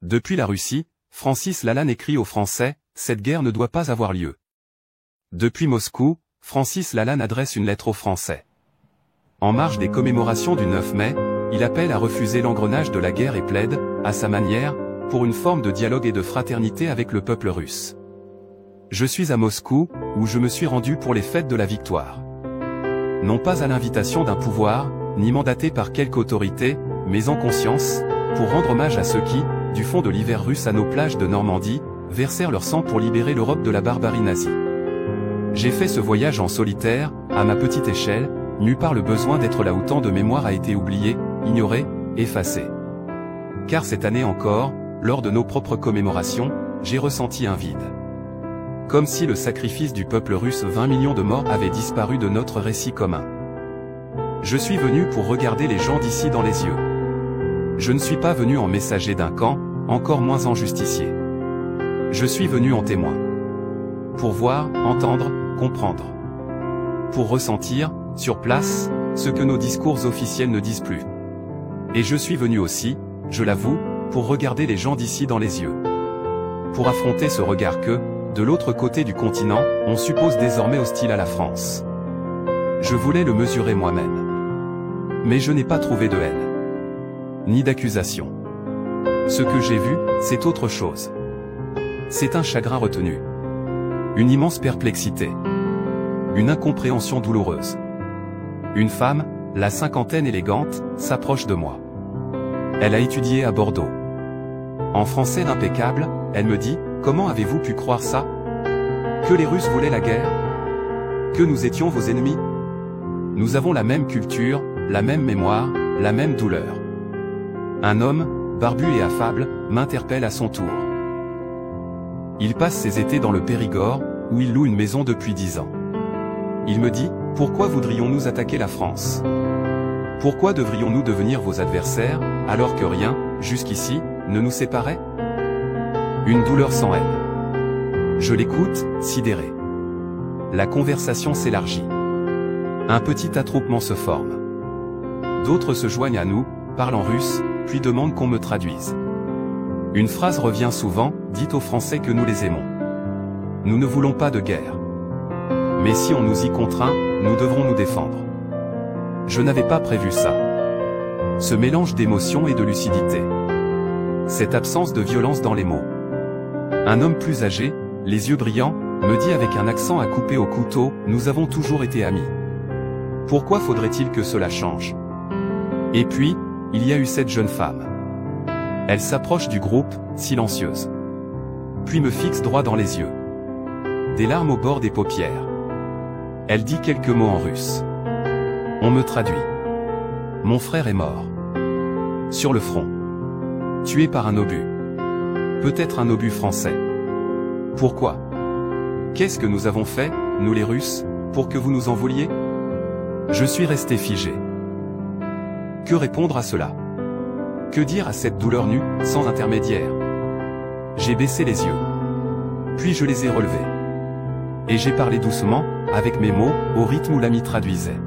Depuis la Russie, Francis Lalanne écrit aux Français, cette guerre ne doit pas avoir lieu. Depuis Moscou, Francis Lalanne adresse une lettre aux Français. En marge des commémorations du 9 mai, il appelle à refuser l'engrenage de la guerre et plaide, à sa manière, pour une forme de dialogue et de fraternité avec le peuple russe. Je suis à Moscou, où je me suis rendu pour les fêtes de la victoire. Non pas à l'invitation d'un pouvoir, ni mandaté par quelque autorité, mais en conscience, pour rendre hommage à ceux qui, du fond de l'hiver russe à nos plages de Normandie, versèrent leur sang pour libérer l'Europe de la barbarie nazie. J'ai fait ce voyage en solitaire, à ma petite échelle, mu par le besoin d'être là où tant de mémoire a été oubliée, ignorée, effacée. Car cette année encore, lors de nos propres commémorations, j'ai ressenti un vide. Comme si le sacrifice du peuple russe, 20 millions de morts, avait disparu de notre récit commun. Je suis venu pour regarder les gens d'ici dans les yeux. Je ne suis pas venu en messager d'un camp, encore moins en justicier. Je suis venu en témoin. Pour voir, entendre, comprendre. Pour ressentir, sur place, ce que nos discours officiels ne disent plus. Et je suis venu aussi, je l'avoue, pour regarder les gens d'ici dans les yeux. Pour affronter ce regard que, de l'autre côté du continent, on suppose désormais hostile à la France. Je voulais le mesurer moi-même. Mais je n'ai pas trouvé de haine. Ni d'accusation. Ce que j'ai vu, c'est autre chose. C'est un chagrin retenu. Une immense perplexité. Une incompréhension douloureuse. Une femme, la cinquantaine élégante, s'approche de moi. Elle a étudié à Bordeaux. En français impeccable, elle me dit, « Comment avez-vous pu croire ça? Que les Russes voulaient la guerre? Que nous étions vos ennemis? Nous avons la même culture, la même mémoire, la même douleur. » Un homme, barbu et affable, m'interpelle à son tour. Il passe ses étés dans le Périgord, où il loue une maison depuis 10 ans. Il me dit, « Pourquoi voudrions-nous attaquer la France? Pourquoi devrions-nous devenir vos adversaires, alors que rien, jusqu'ici, ne nous séparait ?» Une douleur sans haine. Je l'écoute, sidéré. La conversation s'élargit. Un petit attroupement se forme. D'autres se joignent à nous, parlent en russe, puis demandent qu'on me traduise. Une phrase revient souvent, dites aux Français que nous les aimons. Nous ne voulons pas de guerre. Mais si on nous y contraint, nous devrons nous défendre. Je n'avais pas prévu ça. Ce mélange d'émotion et de lucidité. Cette absence de violence dans les mots. Un homme plus âgé, les yeux brillants, me dit avec un accent à couper au couteau, « Nous avons toujours été amis. Pourquoi faudrait-il que cela change ?» Et puis, il y a eu cette jeune femme. Elle s'approche du groupe, silencieuse. Puis me fixe droit dans les yeux. Des larmes au bord des paupières. Elle dit quelques mots en russe. On me traduit. Mon frère est mort. Sur le front. Tué par un obus. Peut-être un obus français. Pourquoi? Qu'est-ce que nous avons fait, nous les Russes, pour que vous nous en vouliez? Je suis resté figé. Que répondre à cela? Que dire à cette douleur nue, sans intermédiaire? J'ai baissé les yeux. Puis je les ai relevés. Et j'ai parlé doucement, avec mes mots, au rythme où l'ami traduisait.